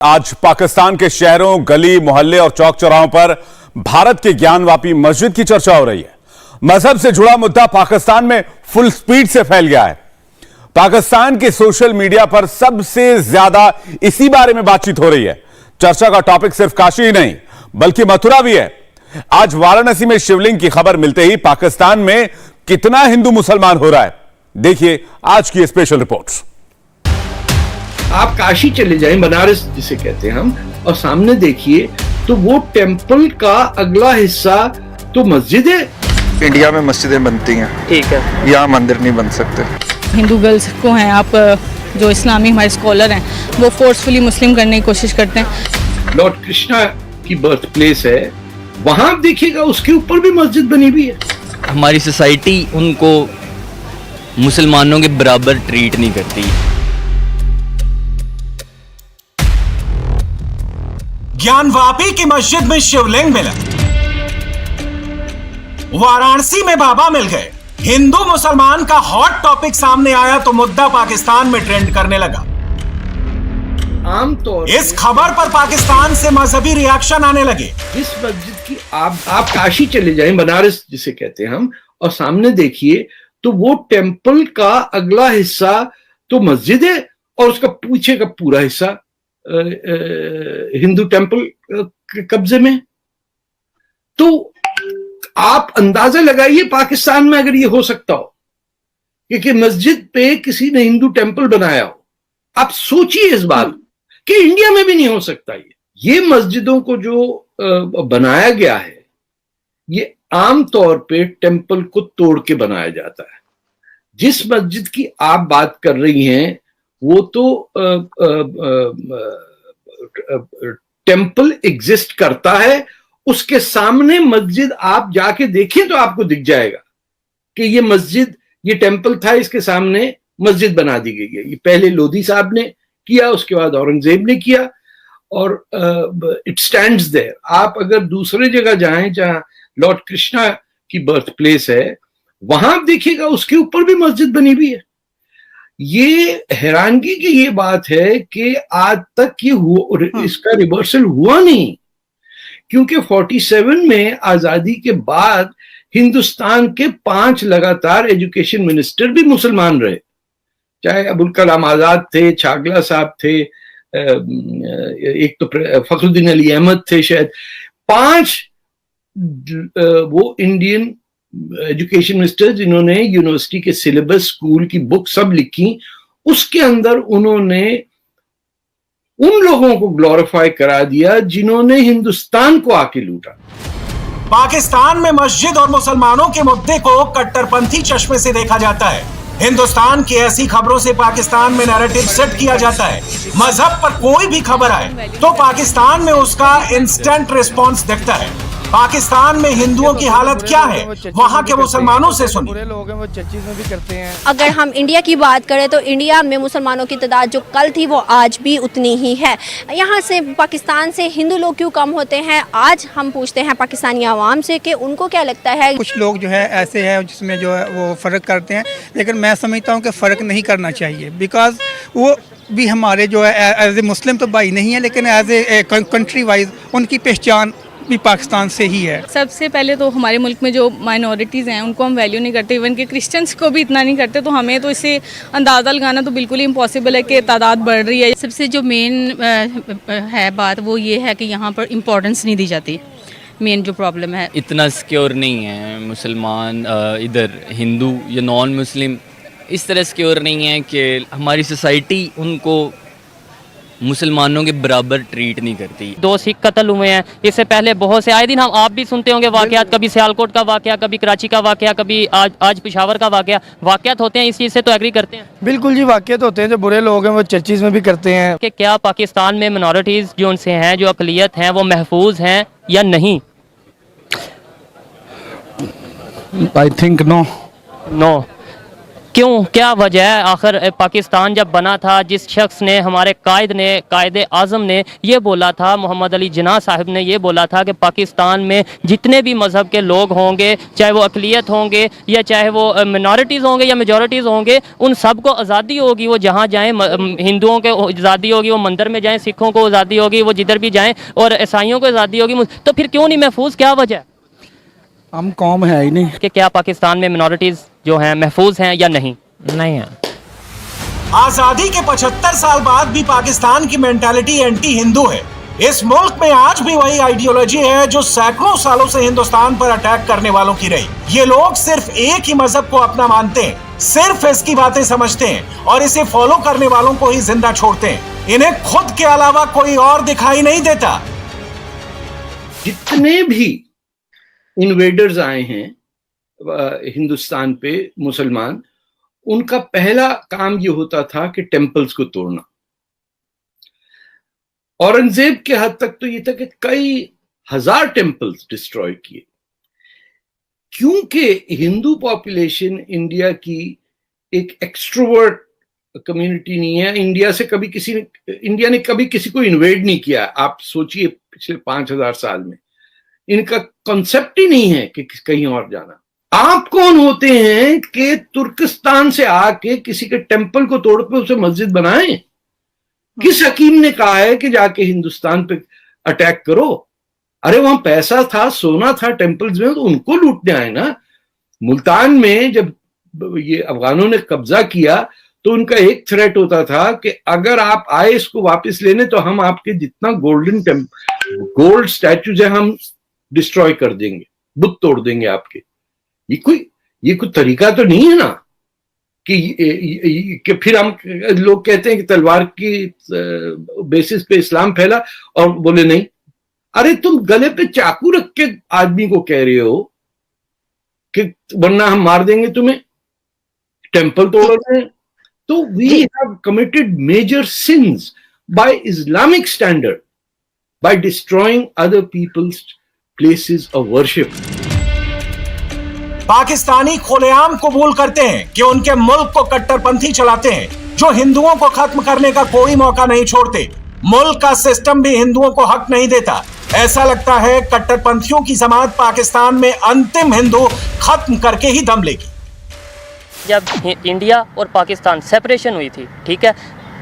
आज पाकिस्तान के शहरों, गली, मोहल्ले और चौक चौराहों पर भारत के ज्ञानवापी मस्जिद की चर्चा हो रही है। मजहब से जुड़ा मुद्दा पाकिस्तान में फुल स्पीड से फैल गया है। पाकिस्तान के सोशल मीडिया पर सबसे ज्यादा इसी बारे में बातचीत हो रही है। चर्चा का टॉपिक सिर्फ काशी ही नहीं बल्कि मथुरा भी है। आज वाराणसी में शिवलिंग की खबर मिलते ही पाकिस्तान में कितना हिंदू मुसलमान हो रहा है, देखिए आज की स्पेशल रिपोर्ट। आप काशी चले जाएं, बनारस जिसे कहते हैं हम, और सामने देखिए तो वो टेम्पल का अगला हिस्सा तो मस्जिद है। इंडिया में मस्जिदें बनती हैं, ठीक है, यहाँ मंदिर नहीं बन सकते। हिंदू गर्ल्स को हैं आप जो इस्लामी हमारे स्कॉलर हैं वो फोर्सफुली मुस्लिम करने की कोशिश करते हैं। लॉर्ड कृष्णा की बर्थ प्लेस है, वहां आप देखिएगा उसके ऊपर भी मस्जिद बनी हुई है। हमारी सोसाइटी उनको मुसलमानों के बराबर ट्रीट नहीं करती। ज्ञानवापी की मस्जिद में शिवलिंग मिला, वाराणसी में बाबा मिल गए। हिंदू मुसलमान का हॉट टॉपिक सामने आया तो मुद्दा पाकिस्तान में ट्रेंड करने लगा। आमतौर इस खबर पर पाकिस्तान से मजहबी रिएक्शन आने लगे। इस मस्जिद की आप काशी चले जाएं, बनारस जिसे कहते हैं हम, और सामने देखिए तो वो टेम्पल का अगला हिस्सा तो मस्जिद है और उसका पीछे का पूरा हिस्सा हिंदू टेम्पल के कब्जे में। तो आप अंदाजा लगाइए पाकिस्तान में अगर ये हो सकता हो कि मस्जिद पे किसी ने हिंदू टेम्पल बनाया हो, आप सोचिए इस बात कि इंडिया में भी नहीं हो सकता। ये मस्जिदों को जो बनाया गया है ये आमतौर पे टेम्पल को तोड़ के बनाया जाता है। जिस मस्जिद की आप बात कर रही हैं वो तो टेम्पल एग्जिस्ट करता है, उसके सामने मस्जिद आप जाके देखिए तो आपको दिख जाएगा कि ये मस्जिद, ये टेम्पल था, इसके सामने मस्जिद बना दी गई है। ये पहले लोधी साहब ने किया, उसके बाद औरंगजेब ने किया और इट स्टैंड्स देयर। आप अगर दूसरे जगह जाएं जहां लॉर्ड कृष्णा की बर्थ प्लेस है, वहां आप देखिएगा उसके ऊपर भी मस्जिद बनी हुई है। ये हैरानगी की ये बात है कि आज तक ये इसका रिवर्सल हुआ नहीं, क्योंकि 47 में आजादी के बाद हिंदुस्तान के 5 लगातार एजुकेशन मिनिस्टर भी मुसलमान रहे, चाहे अबुल कलाम आजाद थे, छागला साहब थे, एक तो फखरुद्दीन अली अहमद थे, शायद 5 वो इंडियन एजुकेशन मिनिस्टर जिन्होंने यूनिवर्सिटी के सिलेबस, स्कूल की बुक सब लिखी। उसके अंदर उन्होंने उन लोगों को ग्लोरीफाई करा दिया जिन्होंने हिंदुस्तान को आके लूटा। पाकिस्तान में मस्जिद और मुसलमानों के मुद्दे को कट्टरपंथी चश्मे से देखा जाता है। हिंदुस्तान की ऐसी खबरों से पाकिस्तान में नैरेटिव सेट किया जाता है। मजहब पर कोई भी खबर आए तो पाकिस्तान में उसका इंस्टेंट रिस्पॉन्स दिखता है। पाकिस्तान में हिंदुओं की हालत क्या है, वहाँ के मुसलमानों से सुनिए। अगर हम इंडिया की बात करें तो इंडिया में मुसलमानों की तादाद जो कल थी वो आज भी उतनी ही है। यहाँ से पाकिस्तान से हिंदू लोग क्यों कम होते हैं, आज हम पूछते हैं पाकिस्तानी आवाम से कि उनको क्या लगता है। कुछ लोग जो है ऐसे हैं जिसमें जो है वो फ़र्क करते हैं, लेकिन मैं समझता हूँ कि फ़र्क नहीं करना चाहिए। बिकॉज वो भी हमारे जो है एज ए मुस्लिम तो भाई नहीं है, लेकिन एज ए कंट्री वाइज उनकी पहचान भी पाकिस्तान से ही है। सबसे पहले तो हमारे मुल्क में जो माइनॉरिटीज़ हैं उनको हम वैल्यू नहीं करते, इवन के क्रिश्चियंस को भी इतना नहीं करते। तो हमें तो इससे अंदाज़ा लगाना तो बिल्कुल ही इम्पॉसिबल है कि तादाद बढ़ रही है। सबसे जो मेन है बात वो ये है कि यहाँ पर इम्पोर्टेंस नहीं दी जाती। मेन जो प्रॉब्लम है, इतना सिक्योर नहीं है मुसलमान, इधर हिंदू या नॉन मुस्लिम इस तरह सिक्योर नहीं है कि हमारी सोसाइटी उनको मुसलमानों के बराबर ट्रीट नहीं करती। 2 सिख कत्ल हुए हैं, इससे पहले बहुत से आए दिन हम आप भी सुनते होंगे वाकयात, कभी सियालकोट का वाकया, कभी कराची का वाकया, कभी आज पेशावर का वाकयात होते हैं। इस चीज़ से तो एग्री करते हैं। बिल्कुल जी, वाकयात होते हैं। जो बुरे लोग हैं वो चर्चिज़ में भी करते हैं कि क्या पाकिस्तान में मिनॉरिटीज़ जो उनसे हैं, जो अकलियत हैं, वो महफूज हैं या नहीं। I think no. क्यों, क्या वजह है? आखिर पाकिस्तान जब बना था, जिस शख्स ने, हमारे कायदे आज़म ने ये बोला था, मोहम्मद अली जिन्ना साहब ने ये बोला था कि पाकिस्तान में जितने भी मज़हब के लोग होंगे, चाहे वो अक़लियत होंगे या चाहे वो मिनॉरिटीज़ होंगे या मेजॉरिटीज़ होंगे, उन सब को आज़ादी होगी। वो जहाँ जाएँ, हिंदुओं को आज़ादी होगी, वो मंदिर में जाएँ, सिखों को आज़ादी होगी, वो जिधर भी जाएँ, और ईसाइयों को आज़ादी होगी। तो फिर क्यों नहीं महफूज, क्या वजह है? हम कौम है ही नहीं कि क्या पाकिस्तान में मिनॉरिटीज़ जो हैं महफूज हैं या नहीं? नहीं है। आजादी के 75 साल बाद भी पाकिस्तान की मेंटालिटी एंटी हिंदू है। इस मुल्क में आज भी वही आइडियोलॉजी है जो सैकड़ों सालों से हिंदुस्तान पर अटैक करने वालों की रही। ये लोग सिर्फ एक ही मजहब को अपना मानते हैं, सिर्फ इसकी बातें समझते हैं और इसे फॉलो करने वालों को ही जिंदा छोड़ते हैं। इन्हें खुद के अलावा कोई और दिखाई नहीं देता। जितने भी इन्वेडर्स आए हैं हिंदुस्तान पे, मुसलमान, उनका पहला काम ये होता था कि टेम्पल्स को तोड़ना। औरंगजेब के हद तक तो ये था कि कई हजार टेम्पल्स डिस्ट्रॉय किए, क्योंकि हिंदू पॉपुलेशन इंडिया की एक एक्सट्रोवर्ट कम्युनिटी नहीं है। इंडिया ने कभी किसी को इन्वेड नहीं किया। आप सोचिए पिछले 5000 साल में इनका कॉन्सेप्ट ही नहीं है कि कहीं और जाना। आप कौन होते हैं कि तुर्किस्तान से आके किसी के टेम्पल को तोड़ पे उसे मस्जिद बनाएं? किस हकीम ने कहा है कि जाके हिंदुस्तान पे अटैक करो? अरे वहां पैसा था, सोना था टेम्पल्स में, तो उनको लूटने आए ना। मुल्तान में जब ये अफगानों ने कब्जा किया तो उनका एक थ्रेट होता था कि अगर आप आए इसको वापस लेने तो हम आपके जितना गोल्ड स्टैचूज है हम डिस्ट्रॉय कर देंगे, बुत तोड़ देंगे आपके। ये कोई तरीका तो नहीं है ना कि फिर हम लोग कहते हैं कि तलवार की बेसिस पे इस्लाम फैला और बोले नहीं। अरे तुम गले पे चाकू रख के आदमी को कह रहे हो कि वरना हम मार देंगे तुम्हें, टेम्पल तोड़ रहे हैं। तो we have committed major sins by Islamic standard by destroying other peoples places of worship. Pakistani खुलेआम कबूल करते हैं कि उनके मुल्क को कट्टरपंथी चलाते हैं, जो हिंदुओं को खत्म करने का कोई मौका नहीं छोड़ते। मुल्क का सिस्टम भी हिंदुओं को हक नहीं देता। ऐसा लगता है कट्टरपंथियों की जमात पाकिस्तान में अंतिम हिंदू खत्म करके ही दम लेगी। जब इंडिया और पाकिस्तान सेपरेशन हुई थी, ठीक है,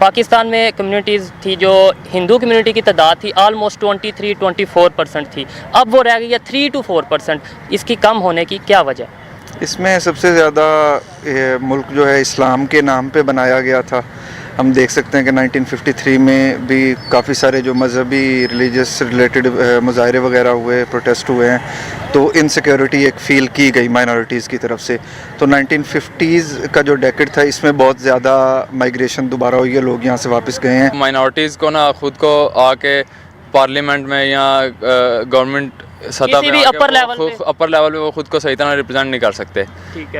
पाकिस्तान में कम्युनिटीज़ थी, जो हिंदू कम्युनिटी की तादाद थी ऑलमोस्ट 23-24% थी। अब वो रह गई है 3 to 4%। इसकी कम होने की क्या वजह? इसमें सबसे ज़्यादा मुल्क जो है इस्लाम के नाम पे बनाया गया था। हम देख सकते हैं कि 1953 में भी काफ़ी सारे जो मजहबी रिलीजियस रिलेटेड मुजाहरे वगैरह हुए, प्रोटेस्ट हुए हैं, तो इनसिक्योरिटी एक फील की गई माइनॉरिटीज़ की तरफ से। तो 1950s का जो डेकेड था, इसमें बहुत ज़्यादा माइग्रेशन दोबारा हुई है, लोग यहाँ से वापस गए हैं। माइनॉरिटीज़ को ना खुद को आके पार्लियामेंट में या गवर्नमेंट सतह पे अपर लेवल पे वो खुद को सही तरह रिप्रेजेंट नहीं कर सकते।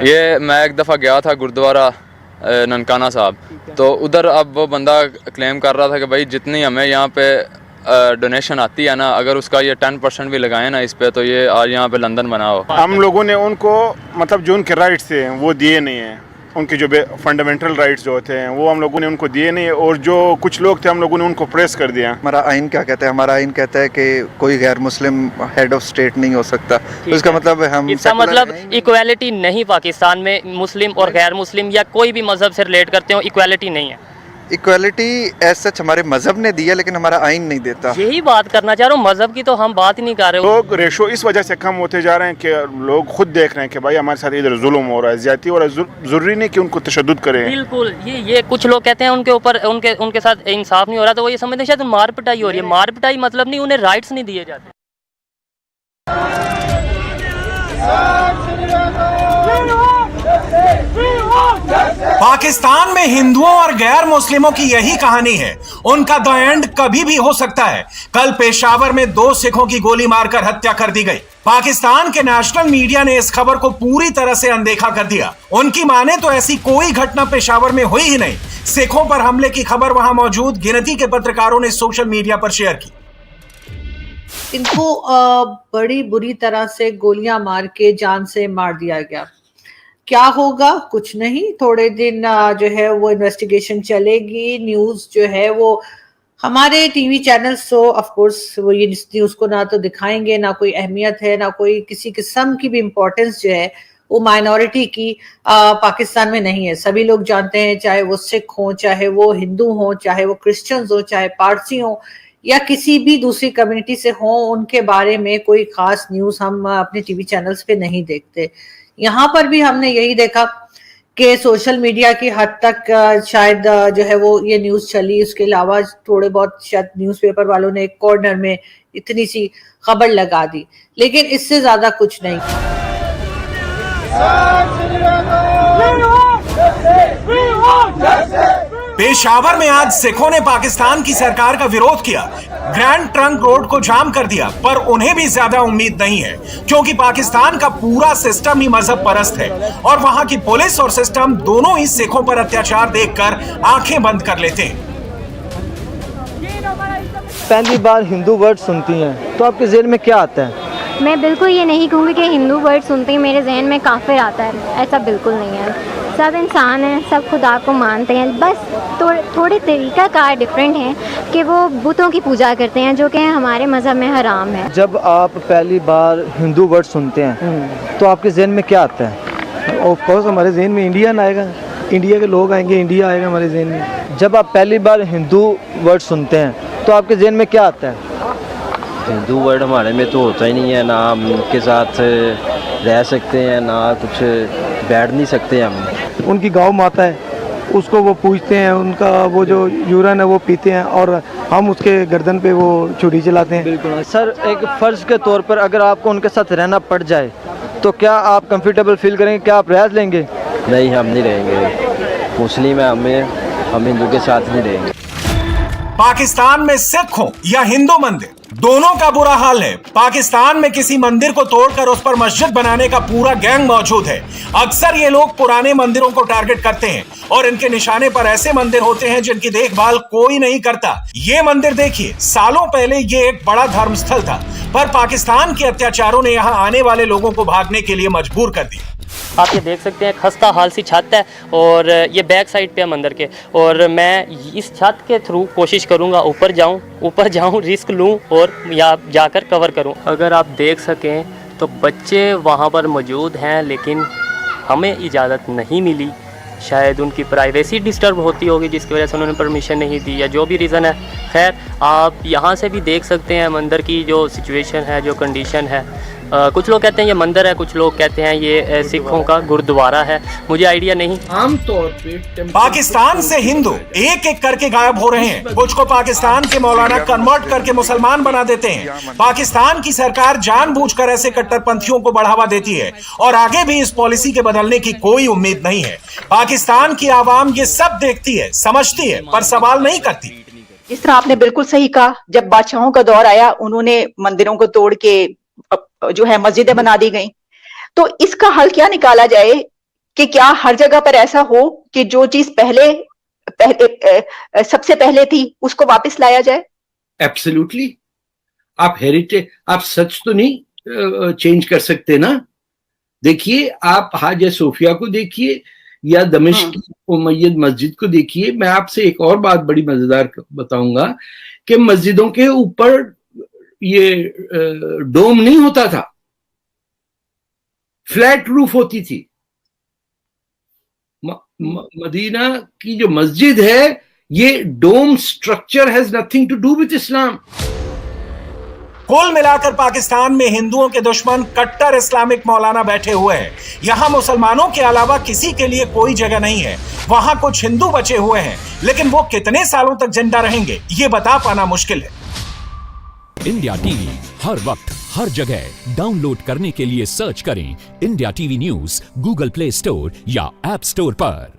ये मैं एक दफ़ा गया था गुरुद्वारा ननकाना साहब, तो उधर अब वो बंदा क्लेम कर रहा था कि भाई जितनी हमें यहाँ पे डोनेशन आती है ना, अगर उसका ये 10% भी लगाए ना इस पे, तो ये आज यहाँ पे लंदन बना हो। हम लोगों ने उनको मतलब जो उनके राइट्स थे वो दिए नहीं हैं। उनके जो फंडामेंटल राइट्स जो होते हैं वो हम लोगों ने उनको दिए नहीं, और जो कुछ लोग थे हम लोगों ने उनको प्रेस कर दिया। हमारा आइन क्या कहता है? हमारा आइन कहता है कि कोई गैर मुस्लिम हेड ऑफ स्टेट नहीं हो सकता। तो इसका मतलब इसका मतलब इक्वालिटी नहीं, पाकिस्तान में मुस्लिम और गैर मुस्लिम या कोई भी मजहब से रिलेट करते हो, इक्वालिटी नहीं है। इक्वालिटी एज सच हमारे मजहब ने दिया, लेकिन हमारा आइन नहीं देता। यही बात करना चाह रहा हूँ, मजहब की तो हम बात ही नहीं कर रहे। लोग रेशो इस वजह से कम होते जा रहे हैं कि लोग खुद देख रहे हैं कि भाई हमारे साथ इधर जुल्म हो रहा है, ज्यादती हो रहा है। जरूरी नहीं कि उनको तशद्दुद करें। बिल्कुल, ये कुछ लोग कहते हैं उनके ऊपर उनके साथ इंसाफ नहीं हो रहा, तो वो ये समझते हैं शायद मार पिटाई हो रही है। मार पिटाई मतलब नहीं, उन्हें राइट्स नहीं दिए जाते। पाकिस्तान में हिंदुओं और गैर मुस्लिमों की यही कहानी है। उनका द एंड कभी भी हो सकता है। कल पेशावर में 2 सिखों की गोली मारकर हत्या कर दी गई। पाकिस्तान के नेशनल मीडिया ने इस खबर को पूरी तरह से अनदेखा कर दिया। उनकी माने तो ऐसी कोई घटना पेशावर में हुई ही नहीं। सिखों पर हमले की खबर वहां मौजूद गिनती के पत्रकारों ने सोशल मीडिया पर शेयर की। इनको बड़ी बुरी तरह से गोलियां मार के जान से मार दिया गया। क्या होगा, कुछ नहीं, थोड़े दिन जो है वो इन्वेस्टिगेशन चलेगी। न्यूज जो है वो हमारे टीवी चैनल्स तो ऑफ कोर्स वो ये न्यूज को ना तो दिखाएंगे, ना कोई अहमियत है, ना कोई किसी किस्म की भी इम्पोर्टेंस जो है वो माइनॉरिटी की पाकिस्तान में नहीं है। सभी लोग जानते हैं, चाहे वो सिख हो, चाहे वो हिंदू हो, चाहे वो क्रिश्चियंस हो, चाहे पारसी हो या किसी भी दूसरी कम्युनिटी से हो, उनके बारे में कोई खास न्यूज हम अपने टीवी चैनल्स पे नहीं देखते। यहाँ पर भी हमने यही देखा कि सोशल मीडिया की हद तक शायद जो है वो ये न्यूज चली। उसके अलावा थोड़े बहुत शायद न्यूज़पेपर वालों ने एक कॉर्नर में इतनी सी खबर लगा दी, लेकिन इससे ज्यादा कुछ नहीं। पेशावर में आज सिखों ने पाकिस्तान की सरकार का विरोध किया, ग्रैंड ट्रंक रोड को जाम कर दिया, पर उन्हें भी ज्यादा उम्मीद नहीं है क्योंकि पाकिस्तान का पूरा सिस्टम ही मजहब परस्त है और वहां की पुलिस और सिस्टम दोनों ही सिखों पर अत्याचार देखकर आंखें बंद कर लेते हैं। पहली बार हिंदू वर्ड सुनती हैं तो आपके ज़हन में क्या आता है? मैं बिल्कुल ये नहीं कहूँगी कि हिंदू वर्ड सुनते ही मेरे जहन में काफिर आता है, ऐसा बिल्कुल नहीं है। सब इंसान हैं, सब खुदा को मानते हैं, बस थोड़े तरीका कार डिफरेंट हैं कि वो बुतों की पूजा करते हैं जो कि हमारे मज़हब में हराम है। जब आप पहली बार हिंदू वर्ड सुनते हैं तो आपके जहन में क्या आता है? ऑफ कोर्स हमारे जहन में इंडियन आएगा, इंडिया के लोग आएंगे, इंडिया आएगा हमारे जहन में। जब आप पहली बार हिंदू वर्ड सुनते हैं तो आपके जहन में क्या आता है? हिंदू वर्ड हमारे में तो होता ही नहीं है, ना हम उनके साथ रह सकते हैं, ना कुछ बैठ नहीं सकते हम। उनकी गौ माता है, उसको वो पूजते हैं, उनका वो जो यूरन है वो पीते हैं और हम उसके गर्दन पे वो छुरी चलाते हैं। बिल्कुल सर, एक फ़र्ज के तौर पर अगर आपको उनके साथ रहना पड़ जाए तो क्या आप कंफर्टेबल फील करेंगे? क्या आप रह लेंगे? नहीं, हम नहीं रहेंगे। मुस्लिम है, हम हिंदू के साथ नहीं रहेंगे। पाकिस्तान में सिख हो या हिंदू मंदिर, दोनों का बुरा हाल है। पाकिस्तान में किसी मंदिर को तोड़कर उस पर मस्जिद बनाने का पूरा गैंग मौजूद है। अक्सर ये लोग पुराने मंदिरों को टारगेट करते हैं और इनके निशाने पर ऐसे मंदिर होते हैं जिनकी देखभाल कोई नहीं करता। ये मंदिर देखिए, सालों पहले ये एक बड़ा धर्म स्थल था, पर पाकिस्तान के अत्याचारों ने यहाँ आने वाले लोगों को भागने के लिए मजबूर कर दिया। आप ये देख सकते हैं, खस्ता हाल सी छत है और ये बैक साइड पे है मंदिर के, और मैं इस छत के थ्रू कोशिश करूँगा ऊपर जाऊँ, रिस्क लूँ और या जाकर कवर करूँ। अगर आप देख सकें तो बच्चे वहाँ पर मौजूद हैं, लेकिन हमें इजाज़त नहीं मिली। शायद उनकी प्राइवेसी डिस्टर्ब होती होगी जिसकी वजह से उन्होंने परमिशन नहीं दी, या जो भी रीज़न है। खैर, आप यहाँ से भी देख सकते हैं मंदिर की जो सिचुएशन है, जो कंडीशन है। कुछ लोग कहते हैं ये मंदिर है, कुछ लोग कहते हैं ये सिखों का गुरुद्वारा है, मुझे आइडिया नहीं। आमतौर पे पाकिस्तान से हिंदू एक एक करके गायब हो रहे हैं। कुछ को पाकिस्तान के मौलाना कन्वर्ट करके मुसलमान बना देते हैं। पाकिस्तान की सरकार जानबूझकर ऐसे कट्टरपंथियों को बढ़ावा देती है और आगे भी इस पॉलिसी के बदलने की कोई उम्मीद नहीं है। पाकिस्तान की आवाम ये सब देखती है, समझती है, पर सवाल नहीं करती। इस तरह आपने बिल्कुल सही कहा, जब बादशाहों का दौर आया उन्होंने मंदिरों को तोड़ के जो है मस्जिदें बना दी गई। तो इसका हल क्या निकाला जाए कि क्या हर जगह पर ऐसा हो कि जो चीज सबसे पहले थी उसको वापस लाया जाए? एब्सोल्युटली। आप हेरिटेज, आप सच तो नहीं चेंज कर सकते ना। देखिए, आप हाजिया सोफिया को देखिए या दमिश्क की उमय्यद मस्जिद को देखिए। मैं आपसे एक और बात बड़ी मजेदार बताऊंगा कि मस्जिदों के ऊपर ये डोम नहीं होता था, फ्लैट रूफ होती थी। मदीना की जो मस्जिद है, ये dome structure has nothing to do with Islam. कुल मिलाकर पाकिस्तान में हिंदुओं के दुश्मन कट्टर इस्लामिक मौलाना बैठे हुए हैं। यहाँ मुसलमानों के अलावा किसी के लिए कोई जगह नहीं है। वहाँ कुछ हिंदू बचे हुए हैं, लेकिन वो कितने सालों तक जिंदा रहेंगे ये बता पाना मुश्किल है। इंडिया टीवी हर वक्त हर जगह डाउनलोड करने के लिए सर्च करें India TV news Google play store या ऐप स्टोर पर।